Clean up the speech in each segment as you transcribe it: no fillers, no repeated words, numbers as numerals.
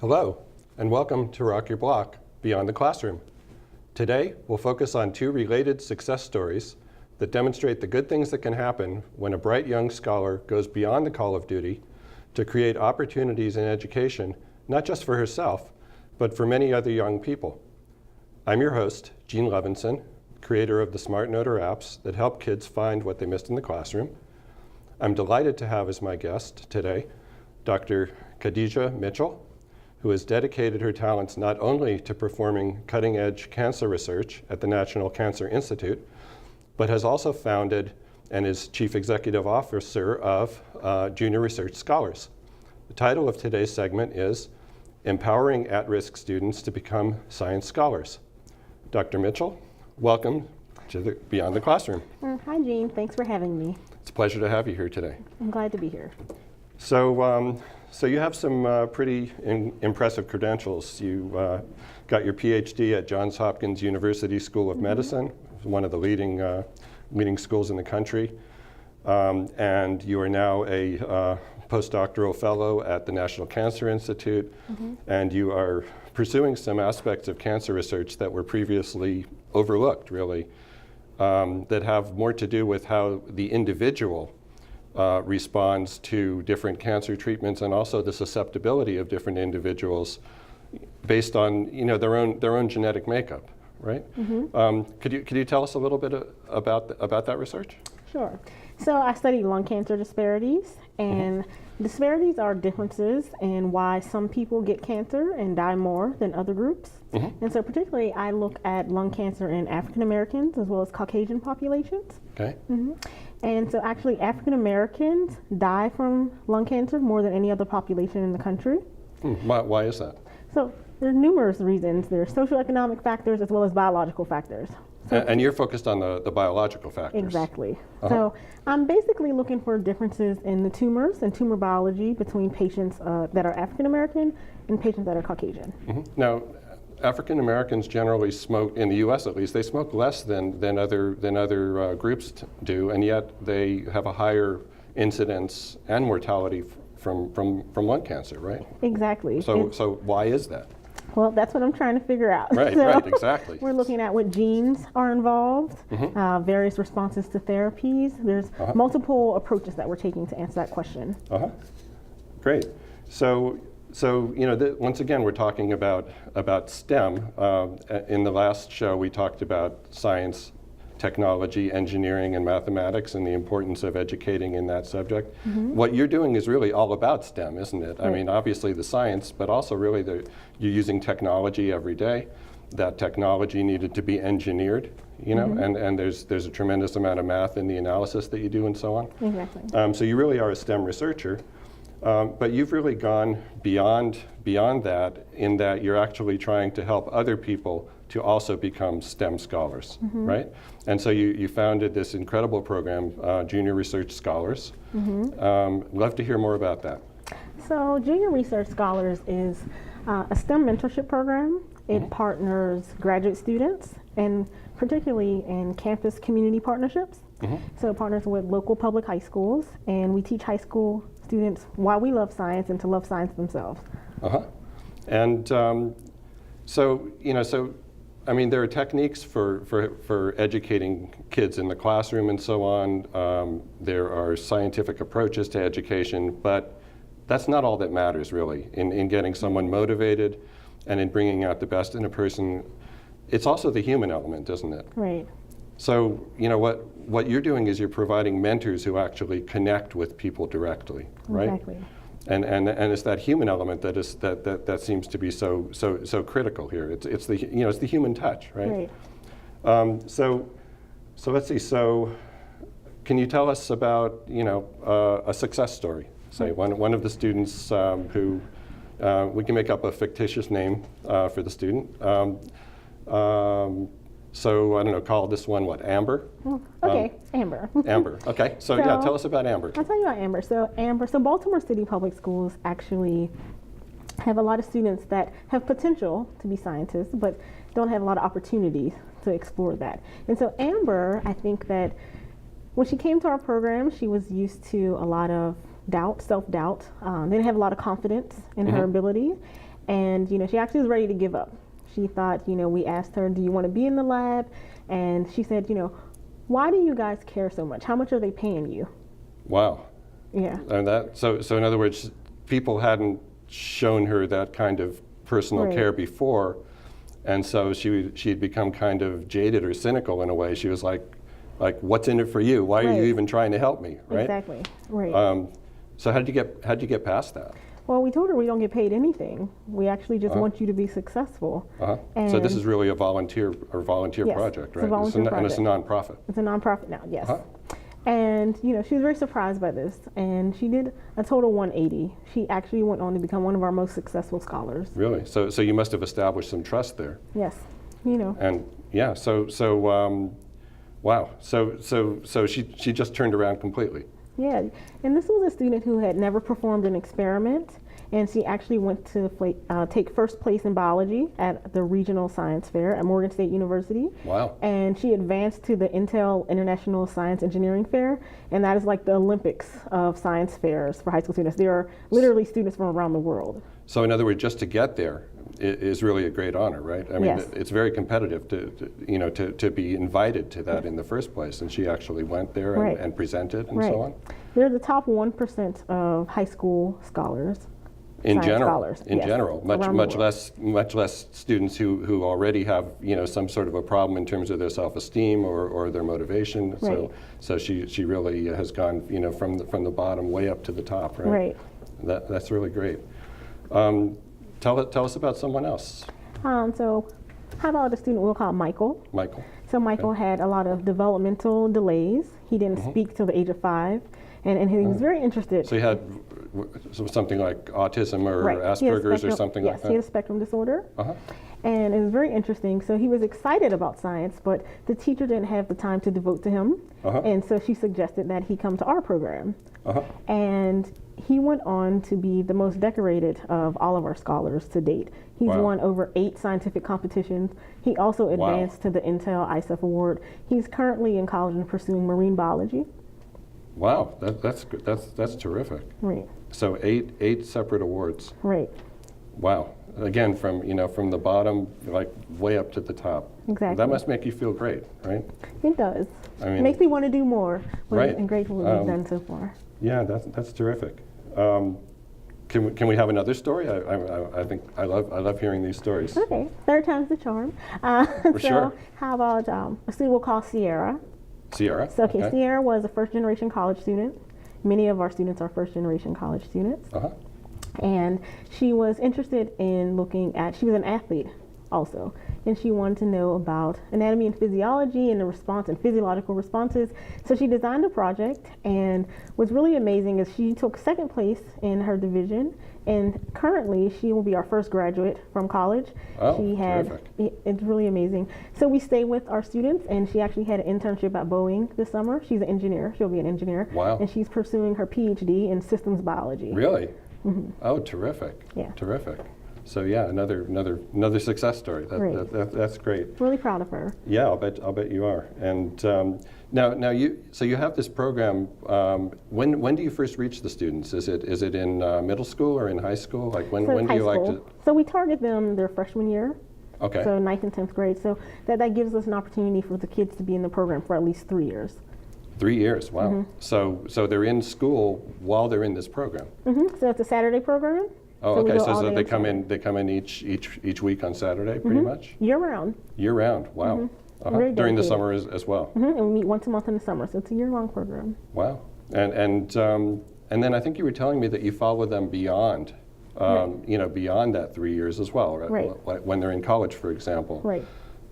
Hello, and welcome to Rock Your Block Beyond the Classroom. Today, we'll focus on two related success stories that demonstrate the good things that can happen when a bright young scholar goes beyond the call of duty to create opportunities in education, not just for herself, but for many other young people. I'm your host, Gene Levinson, creator of the Smart Noter apps that help kids find what they missed in the classroom. I'm delighted to have as my guest today Dr. Khadijah Mitchell, who has dedicated her talents not only to performing cutting-edge cancer research at the National Cancer Institute, but has also founded and is Chief Executive Officer of Junior Research Scholars. The title of today's segment is Empowering At-Risk Students to Become Science Scholars. Dr. Mitchell, welcome to Beyond the Classroom. Hi, Gene. Thanks for having me. It's a pleasure to have you here today. I'm glad to be here. So you have some pretty impressive credentials. You got your PhD at Johns Hopkins University School of Medicine, one of the leading schools in the country. And you are now a postdoctoral fellow at the National Cancer Institute. And you are pursuing some aspects of cancer research that were previously overlooked, really, that have more to do with how the individual responds to different cancer treatments and also the susceptibility of different individuals based on their own genetic makeup, right? Could you tell us a little bit about that research? Sure. So I studied lung cancer disparities, and disparities are differences in why some people get cancer and die more than other groups. And so particularly I look at lung cancer in African Americans as well as Caucasian populations. Okay. And so actually African Americans die from lung cancer more than any other population in the country. Why is that? So there are numerous reasons. There are socioeconomic factors as well as biological factors. So and you're focused on the biological factors. Exactly. So I'm basically looking for differences in the tumors and tumor biology between patients that are African American and patients that are Caucasian. Now, African Americans generally smoke, in the U.S. at least, they smoke less than other groups do, and yet they have a higher incidence and mortality from lung cancer, right? Exactly. So why is that? Well, that's what I'm trying to figure out. Right, right, exactly. We're looking at what genes are involved, various responses to therapies. There's multiple approaches that we're taking to answer that question. Great. So once again, we're talking about STEM. In the last show, we talked about science, technology, engineering, and mathematics, and the importance of educating in that subject. What you're doing is really all about STEM, isn't it? Right. I mean, obviously the science, but also really you're using technology every day. That technology needed to be engineered, and there's a tremendous amount of math in the analysis that you do and so on. Exactly. So you really are a STEM researcher. But you've really gone beyond that in that you're actually trying to help other people to also become STEM scholars, right? And so you founded this incredible program, Junior Research Scholars. Love to hear more about that. So Junior Research Scholars is a STEM mentorship program. It partners graduate students, and particularly in campus community partnerships. So it partners with local public high schools, and we teach high school students why we love science and to love science themselves. And so I mean, there are techniques for educating kids in the classroom and so on. There are scientific approaches to education, but that's not all that matters really in getting someone motivated and in bringing out the best in a person. It's also the human element, isn't it? Right. So what you're doing is you're providing mentors who actually connect with people directly, right? Exactly. And it's that human element that seems to be so critical here. It's the human touch, right? Right. So let's see. So can you tell us about a success story? Say one of the students who we can make up a fictitious name for the student. So I don't know, call this one what, Amber? Okay, Amber. Amber, okay. So yeah, tell us about Amber. I'll tell you about Amber. So Baltimore City Public Schools actually have a lot of students that have potential to be scientists, but don't have a lot of opportunities to explore that. And so Amber, I think that when she came to our program, she was used to a lot of doubt, self-doubt. They didn't have a lot of confidence in her ability. And, she actually was ready to give up. She thought, we asked her, do you want to be in the lab? And she said, why do you guys care so much? How much are they paying you? Wow. Yeah. And so in other words, people hadn't shown her that kind of personal care before, and so she'd become kind of jaded or cynical in a way. She was like, what's in it for you? Why are you even trying to help me? Right? Exactly. Right. So how'd you get past that? Well, we told her we don't get paid anything. We actually just want you to be successful. So this is really a volunteer project, right? It's a volunteer project. And it's a nonprofit. It's a nonprofit now, yes. And she was very surprised by this, and she did a total 180. She actually went on to become one of our most successful scholars. Really? So you must have established some trust there. Yes. And yeah, wow. So she just turned around completely. Yeah, and this was a student who had never performed an experiment, and she actually went to take first place in biology at the regional science fair at Morgan State University. Wow. And she advanced to the Intel International Science Engineering Fair, and that is like the Olympics of science fairs for high school students. There are literally students from around the world. So in other words, just to get there is really a great honor, right? I mean, it's very competitive to be invited to that in the first place, and she actually went there and presented and so on. They're the top 1% of high school scholars. In general, much less students who already have some sort of a problem in terms of their self-esteem or their motivation. So she really has gone from the bottom way up to the top, right? That's really great. Tell us about someone else. So how about a student we'll call Michael? Michael. So Michael had a lot of developmental delays. He didn't speak till the age of 5, and he was very interested. So he had something like autism or Asperger's or something like that? Yes, he had a spectrum disorder. And it was very interesting. So he was excited about science, but the teacher didn't have the time to devote to him. And so she suggested that he come to our program. And he went on to be the most decorated of all of our scholars to date. He's won over 8 scientific competitions. He also advanced to the Intel ISEF Award. He's currently in college and pursuing marine biology. Wow, that's terrific. Right. So 8 separate awards. Right. Wow. Again, from the bottom, like way up to the top. Exactly. That must make you feel great, right? It does. I mean, it makes me want to do more. Right. And grateful what we've done so far. Yeah, that's terrific. Can we have another story? I think I love hearing these stories. Okay, third time's the charm. For sure. How about a student we'll call Sierra? Sierra. So Sierra was a first-generation college student. Many of our students are first-generation college students. And she was interested in she was an athlete also, and she wanted to know about anatomy and physiology and the response and physiological responses. So she designed a project, and what's really amazing is she took second place in her division, and currently she will be our first graduate from college. Terrific. It's really amazing. So we stay with our students, and she actually had an internship at Boeing this summer. She's an engineer. She'll be an engineer. Wow. And she's pursuing her PhD in systems biology. Really? Oh, terrific. Yeah. Terrific. So yeah, another success story. That's great. Really proud of her. Yeah, I'll bet you are. And now you have this program. When do you first reach the students? Is it in middle school or in high school? Like when do you like to? So we target them their freshman year. Okay. So 9th and 10th grade. So that gives us an opportunity for the kids to be in the program for at least 3 years. 3 years, wow. So they're in school while they're in this program. So it's a Saturday program. Oh, okay. So they come in each week on Saturday, pretty much. Year round. Year round. Wow. During the summer as well. And we meet once a month in the summer, so it's a year-long program. Wow. And then I think you were telling me that you follow them beyond, beyond that 3 years as well, right? Like when they're in college, for example. Right.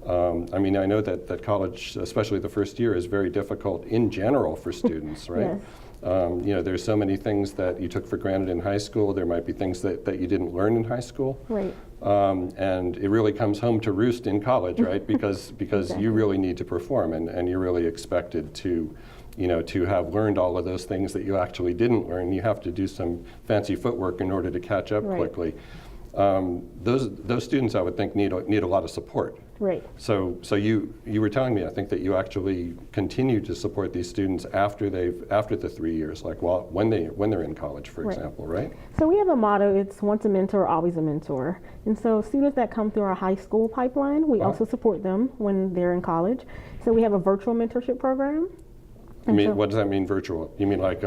I mean, I know that college, especially the first year, is very difficult in general for students, right? Yes. There's so many things that you took for granted in high school. There might be things that you didn't learn in high school. Right. And it really comes home to roost in college, right? Because Exactly. you really need to perform, and you're really expected to have learned all of those things that you actually didn't learn. You have to do some fancy footwork in order to catch up quickly. Those students, I would think, need a lot of support. Right. So you were telling me, I think, that you actually continue to support these students after the 3 years, like when they're in college, for Right. example, right? So we have a motto, it's once a mentor, always a mentor. And so students that come through our high school pipeline, we also support them when they're in college. So we have a virtual mentorship program. What does that mean, virtual? You mean like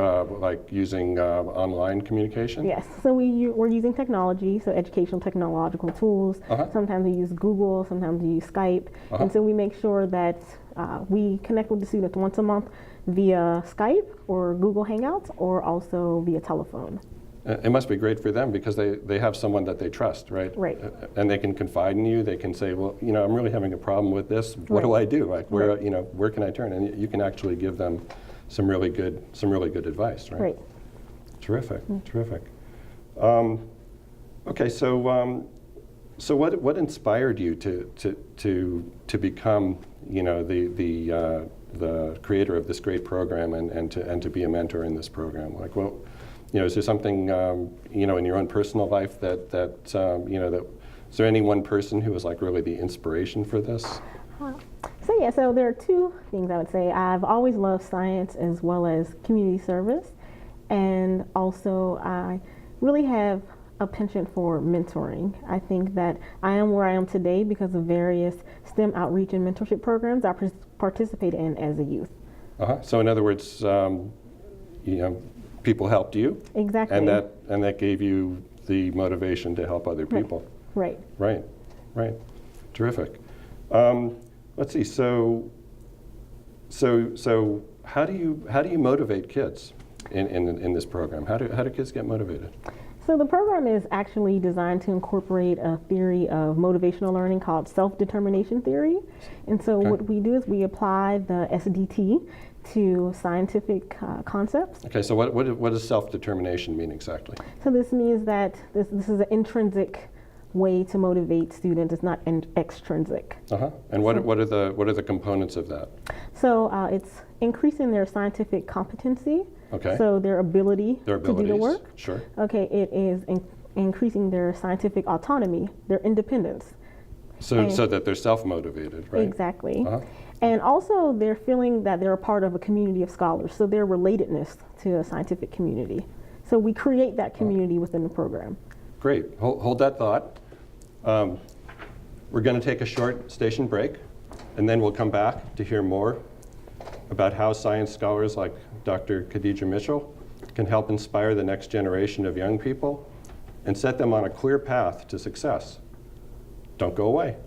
using online communication? Yes, so we're using technology, so educational technological tools. Sometimes we use Google, sometimes we use Skype. And so we make sure that we connect with the students once a month via Skype or Google Hangouts or also via telephone. It must be great for them because they have someone that they trust, right? Right. And they can confide in you. They can say, well, I'm really having a problem with this. What do I do? Like, where can I turn? And you can actually give them some really good advice, right? Right. Terrific, terrific. Okay, so what inspired you to become, the creator of this great program and to be a mentor in this program? Like, well, is there something, in your own personal life that is there any one person who was like really the inspiration for this? So there are two things I would say. I've always loved science as well as community service. And also I really have a penchant for mentoring. I think that I am where I am today because of various STEM outreach and mentorship programs I participated in as a youth. So in other words, people helped you. Exactly. And that gave you the motivation to help other people. Right. Terrific. Let's see. So how do you motivate kids in this program? How do kids get motivated? So the program is actually designed to incorporate a theory of motivational learning called self-determination theory. And so what we do is we apply the SDT to scientific concepts. Okay, so what does self-determination mean exactly? So this means that this is an intrinsic way to motivate students. It's not extrinsic. And what are the components of that? So it's increasing their scientific competency. Okay. So their ability to do the work. Sure. Okay, it is increasing their scientific autonomy, their independence. So that they're self-motivated, right? Exactly. And also they're feeling that they're a part of a community of scholars, so their relatedness to a scientific community. So we create that community within the program. Great. Hold that thought. We're going to take a short station break, and then we'll come back to hear more about how science scholars like Dr. Khadijah Mitchell can help inspire the next generation of young people and set them on a clear path to success. Don't go away.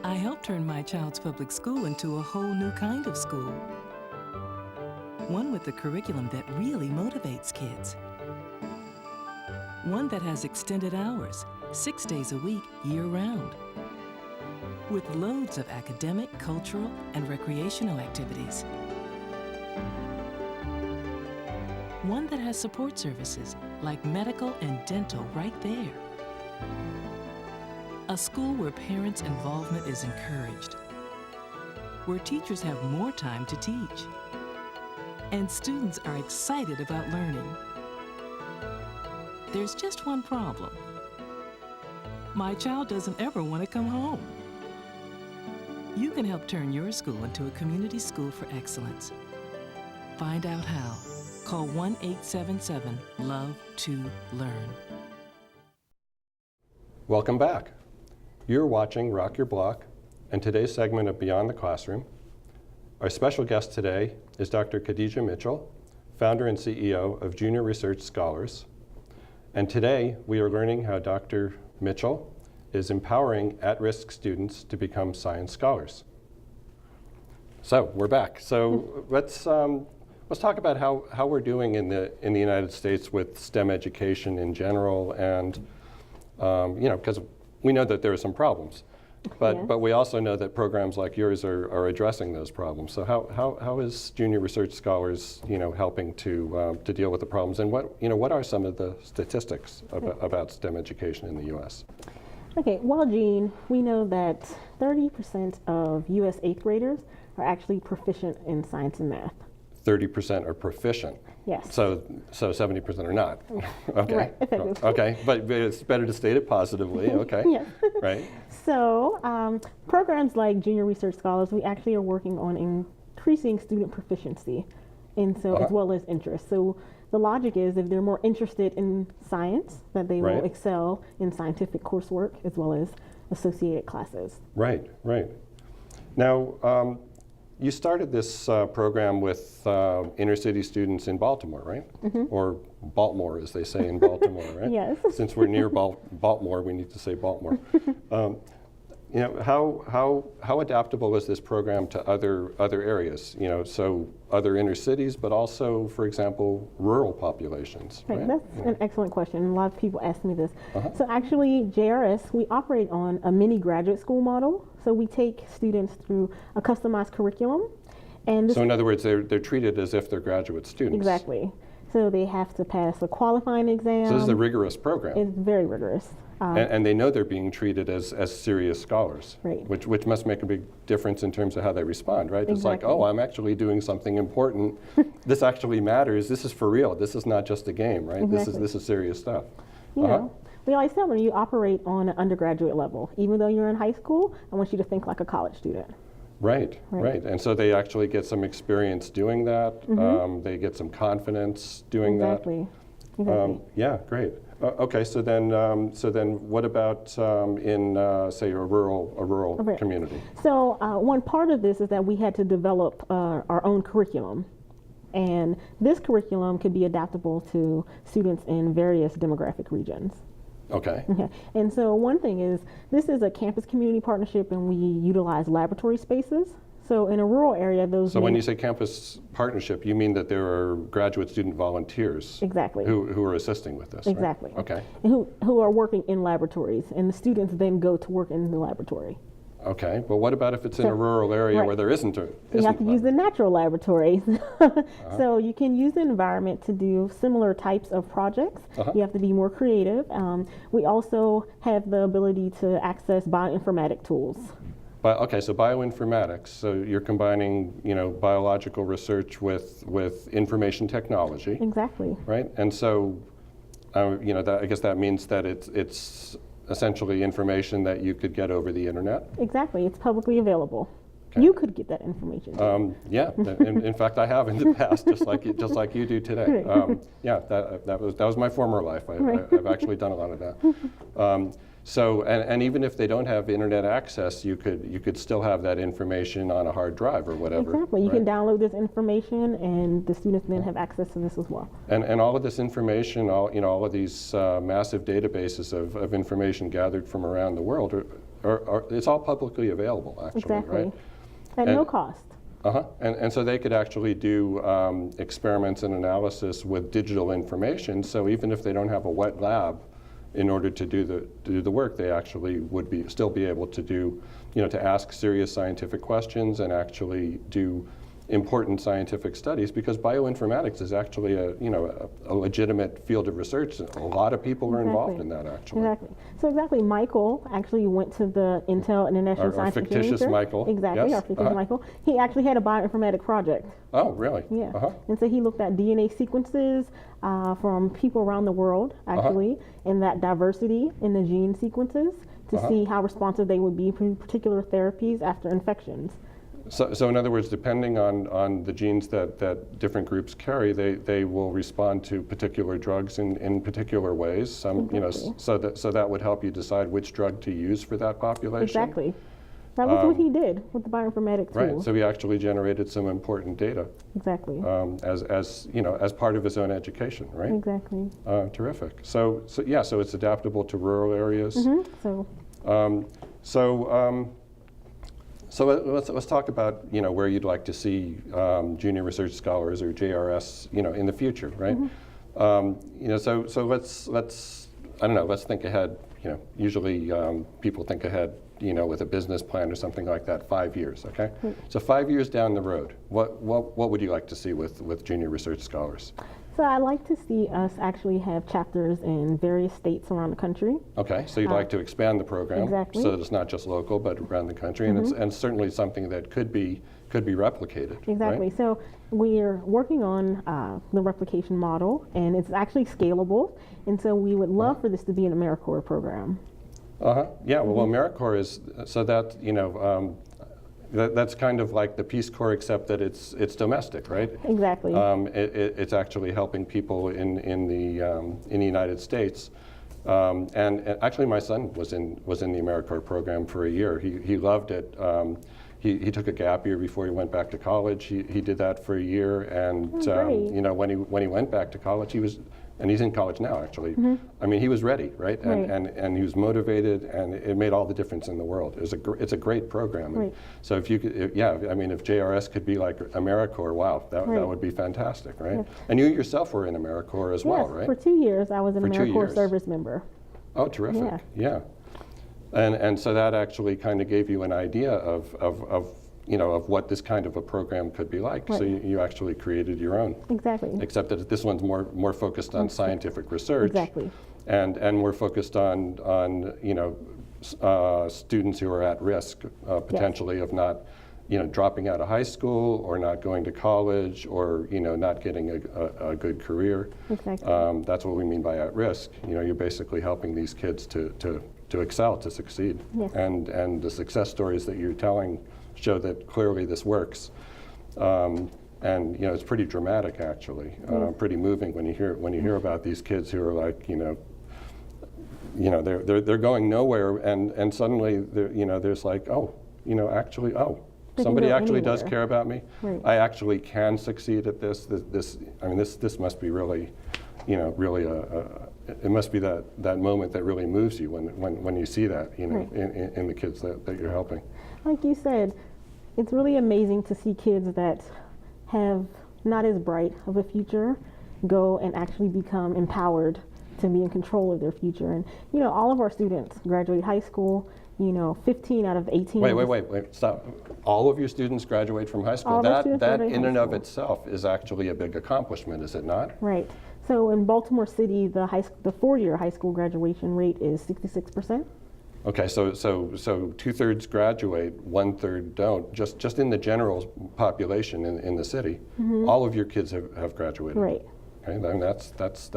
I helped turn my child's public school into a whole new kind of school. One with a curriculum that really motivates kids. One that has extended hours, 6 days a week, year-round. With loads of academic, cultural, and recreational activities. One that has support services like medical and dental right there. A school where parents' involvement is encouraged. Where teachers have more time to teach. And students are excited about learning. There's just one problem. My child doesn't ever want to come home. You can help turn your school into a community school for excellence. Find out how. Call 1-877-LOVE-TO-LEARN. Welcome back. You're watching Rock Your Block and today's segment of Beyond the Classroom. Our special guest today is Dr. Khadijah Mitchell, founder and CEO of Junior Research Scholars. And today we are learning how Dr. Mitchell is empowering at-risk students to become science scholars. So we're back. So let's talk about how we're doing in the United States with STEM education in general, and because we know that there are some problems, but we also know that programs like yours are addressing those problems. So how is Junior Research Scholars helping to deal with the problems, and what are some of the statistics about STEM education in the U.S.? Okay, well, Gene, we know that 30% of U.S. 8th graders are actually proficient in science and math. 30% are proficient. Yes. So 70% are not. Okay. Right, effectively. Okay, but it's better to state it positively. Okay. Yes. Right. So programs like Junior Research Scholars, we actually are working on increasing student proficiency, and so as well as interest. So the logic is if they're more interested in science, that they will excel in scientific coursework as well as associated classes. Right, right. Now, you started this program with inner city students in Baltimore, right? Or Baltimore, as they say in Baltimore, right? Yes. Since we're near Baltimore, we need to say Baltimore. You know, how adaptable is this program to other areas? You know, so other inner cities, but also, for example, rural populations. Right. That's an excellent question. A lot of people ask me this. So actually, JRS, we operate on a mini graduate school model. So we take students through a customized curriculum, and So in other words, they're treated as if they're graduate students. exactly. So they have to pass a qualifying exam. So this is a rigorous program. It's very rigorous. And they know they're being treated as serious scholars, Right. which must make a big difference in terms of how they respond, right? It's like, Exactly. oh, I'm actually doing something important. This actually matters. This is for real. This is not just a game, right? Exactly. This is serious stuff. You know, we always tell them you operate on an undergraduate level. Even though you're in high school, I want you to think like a college student. Right, right. And so they actually get some experience doing that. They get some confidence doing Exactly. that. Exactly. Yeah, great. Okay, so then what about in say a rural Okay. community? So one part of this is that we had to develop our own curriculum. And this curriculum could be adaptable to students in various demographic regions. Okay. Okay. And so one thing is, this is a campus community partnership and we utilize laboratory spaces. So in a rural area, those So when you say campus partnership, you mean that there are graduate student volunteers Exactly. who are assisting with this, right? Exactly. Okay. And who are working in laboratories, and the students then go to work in the laboratory. Okay, but what about if it's in a rural area right. where there isn't a... You have to use the natural laboratories. So you can use the environment to do similar types of projects. You have to be more creative. We also have the ability to access bioinformatic tools. But, okay, so bioinformatics, so you're combining, you know, biological research with information technology, Exactly. right? And so, you know, I guess that means that it's essentially information that you could get over the internet. Exactly. It's publicly available. You could get that information. Yeah, in fact, I have in the past, just like you do today. Yeah, that was my former life. I've actually done a lot of that. So, and even if they don't have internet access, you could still have that information on a hard drive or whatever. Exactly. You right? can download this information, and the students then have access to this as well. And all of this information, all of these massive databases of information gathered from around the world, it's all publicly available, actually, Exactly. right? At no cost. And so they could actually do experiments and analysis with digital information. So even if they don't have a wet lab, in order to do the work, they actually would still be able to do, to ask serious scientific questions and actually do important scientific studies, because bioinformatics is actually a legitimate field of research. A lot of people are involved in that, actually. Exactly. So exactly, Michael actually went to the Intel International Our Science fictitious Center. Michael. Exactly, Yes. our fictitious Michael. He actually had a bioinformatic project. Oh, really? Yeah. And so he looked at DNA sequences from people around the world, actually, and that diversity in the gene sequences to see how responsive they would be to particular therapies after infections. So in other words, depending on the genes that different groups carry, they will respond to particular drugs in particular ways. Some, so that would help you decide which drug to use for that population. Exactly. That was what he did with the bioinformatic tool. Right. So he actually generated some important data. Exactly. As part of his own education, right? Exactly. Terrific. So it's adaptable to rural areas. So let's talk about where you'd like to see junior research scholars or JRS in the future, right? So let's think ahead. Usually people think ahead with a business plan or something like that, 5 years. Okay, so 5 years down the road, what would you like to see with junior research scholars? So I like to see us actually have chapters in various states around the country. Okay, so you'd like to expand the program Exactly. so that it's not just local, but around the country, and it's certainly something that could be replicated. Exactly. Right? So we're working on the replication model, and it's actually scalable. And so we would love for this to be an AmeriCorps program. Yeah. Well, AmeriCorps is so that that's kind of like the Peace Corps, except that it's domestic, right? Exactly. It's actually helping people in the United States. And actually, my son was in the AmeriCorps program for a year. He loved it. He took a gap year before he went back to college. He did that for a year, and great. when he went back to college, and he's in college now, actually. I mean, he was ready, right? Right. And he was motivated, and it made all the difference in the world. It's a great program. Right. And so if you could, if JRS could be like AmeriCorps, wow, that would be fantastic, right? Yes. And you yourself were in AmeriCorps as well, Yes, right? for 2 years I was an For 2 AmeriCorps years. service member. Oh, terrific. Yeah. And so that actually kind of gave you an idea of what this kind of a program could be like. Right. So you actually created your own. Exactly. Except that this one's more focused on scientific research. Exactly. And we're focused on students who are at risk potentially of not dropping out of high school or not going to college or not getting a good career. Exactly. That's what we mean by at risk. You're basically helping these kids to excel, to succeed. Yes. And the success stories that you're telling show that clearly this works. And it's pretty dramatic, actually, pretty moving when you hear about these kids who are like, they're going nowhere, and suddenly there's like, actually, somebody actually does care about me. Right. I actually can succeed at this. This must be really, really it must be that moment that really moves you when you see that, Right. in the kids that you're helping. Like you said, it's really amazing to see kids that have not as bright of a future go and actually become empowered to be in control of their future. And all of our students graduate high school. 15 out of 18. Wait, stop. All of your students graduate from high school. All of our students That graduate in high and of school. itself is actually a big accomplishment, is it not? Right. So in Baltimore City, the 4-year high school graduation rate is 66%. Okay, so 2/3 graduate, 1/3 don't. Just in the general population in the city, all of your kids have graduated. Right. Okay, then that's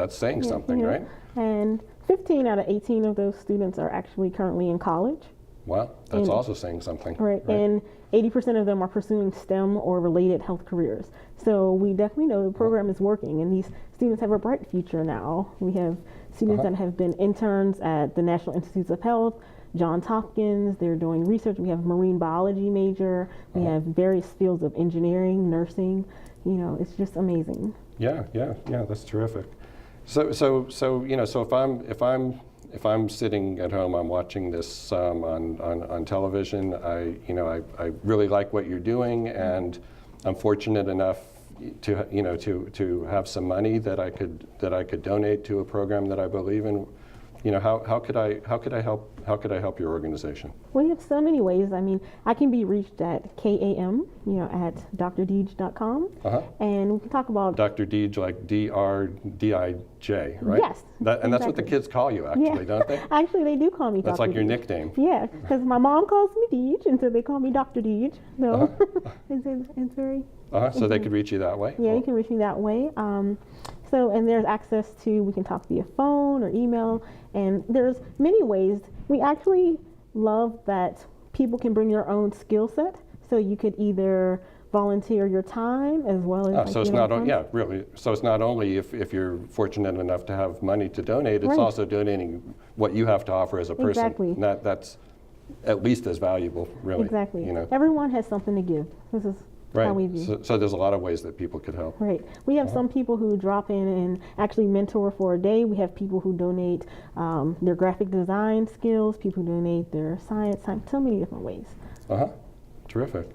saying something, right? And 15 out of 18 of those students are actually currently in college. Well, that's And- also saying something. Right. And 80% of them are pursuing STEM or related health careers. So we definitely know the program is working, and these students have a bright future now. We have students that have been interns at the National Institutes of Health, Johns Hopkins. They're doing research. We have a marine biology major. We have various fields of engineering, nursing. It's just amazing. Yeah, that's terrific. So if I'm sitting at home, I'm watching this on television. I really like what you're doing, and I'm fortunate enough to have some money that I could donate to a program that I believe in. How could I help your organization? We have so many ways. I mean, I can be reached at KAM, at drdeej.com, and we can talk about Dr. Deej, like DRDIJ, right? Yes, And that's what the exactly. ki's call you, actually, don't they? Actually, they do call me That's Dr. like your Deej. nickname. Yeah, because my mom calls me Deej, and so they call me Dr. Deej. So it's very. So they could reach you that way? Yeah, you can reach me that way. And there's access to, we can talk via phone or email, and there's many ways. We actually love that people can bring their own skill set, so you could either volunteer your time as well as. So it's not, really. So it's not only if you're fortunate enough to have money to donate, it's Right. also donating what you have to offer as a person. Exactly. And that's at least as valuable, really. Exactly. Everyone has something to give. This is how we view. Right. So there's a lot of ways that people could help. Right. We have some people who drop in and actually mentor for a day. We have people who donate their graphic design skills, people who donate their science, so many different ways. Terrific.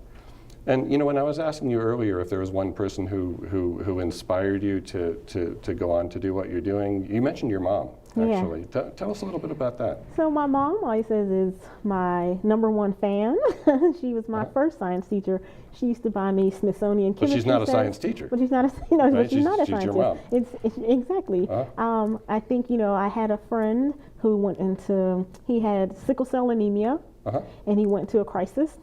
And when I was asking you earlier if there was one person who inspired you to go on to do what you're doing, you mentioned your mom. Yeah. actually. Tell us a little bit about that. So my mom always says is my #1 fan. She was my first science teacher. She used to buy me Smithsonian But chemistry she's not a sets. science teacher. But she's not a, Right? but she's not a She's your scientist. mom. It's exactly. I think, I had a friend who he had sickle cell anemia, and he went to a crisis.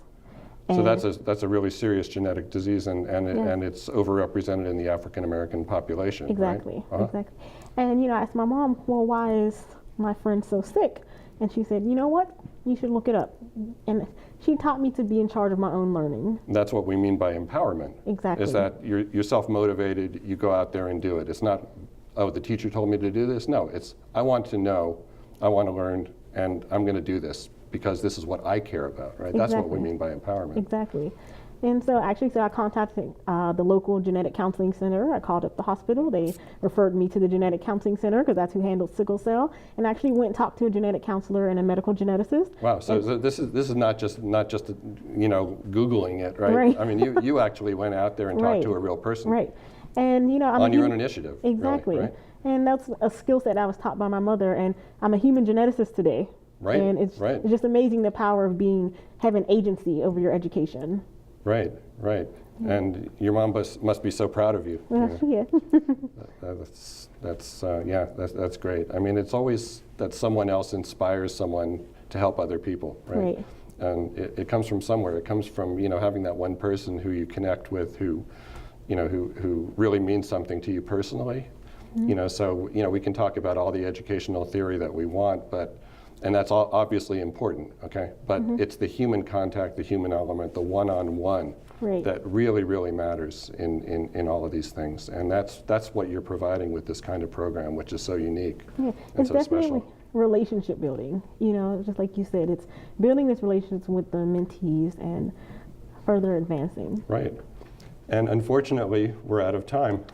So that's a really serious genetic disease, and it's overrepresented in the African American population. Exactly, Right? exactly. And I asked my mom, well, why is my friend so sick? And she said, you know what? You should look it up. And she taught me to be in charge of my own learning. That's what we mean by empowerment. Exactly. Is that you're self-motivated, you go out there and do it. It's not, oh, the teacher told me to do this. No, it's I want to know, I want to learn, and I'm going to do this because this is what I care about, right? That's what we mean by empowerment. Exactly. And so I contacted the local genetic counseling center. I called up the hospital. They referred me to the genetic counseling center because that's who handles sickle cell. And actually went and talked to a genetic counselor and a medical geneticist. Wow. So this is not just Googling it, right? Right. I mean, you actually went out there and talked to a real person. Right. And I'm on your own initiative. Exactly. Really, right? And that's a skill set I was taught by my mother. And I'm a human geneticist today. Right. And it's just amazing the power of having agency over your education. Right, right. And your mom must be so proud of you. Yeah, she is. That's great. I mean, it's always that someone else inspires someone to help other people, right? Right. And it comes from somewhere. It comes from, having that one person who you connect with who really means something to you personally. So, we can talk about all the educational theory that we want, and that's all obviously important, okay? But it's the human contact, the human element, the one-on-one that really, really matters in all of these things. And that's what you're providing with this kind of program, which is so unique and It's so definitely special. Relationship building. Just like you said, it's building this relationships with the mentees and further advancing. Right. And unfortunately, we're out of time.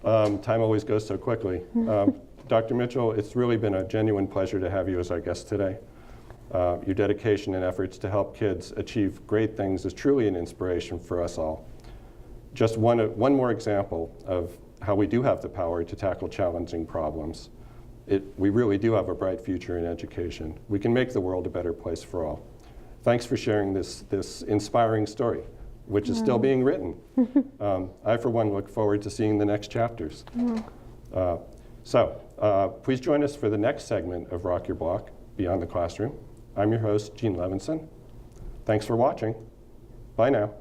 Time always goes so quickly. Dr. Mitchell, it's really been a genuine pleasure to have you as our guest today. Your dedication and efforts to help kids achieve great things is truly an inspiration for us all. Just one more example of how we do have the power to tackle challenging problems. We really do have a bright future in education. We can make the world a better place for all. Thanks for sharing this inspiring story, which is still being written. I, for one, look forward to seeing the next chapters. Please join us for the next segment of Rock Your Block, Beyond the Classroom. I'm your host, Gene Levinson. Thanks for watching. Bye now.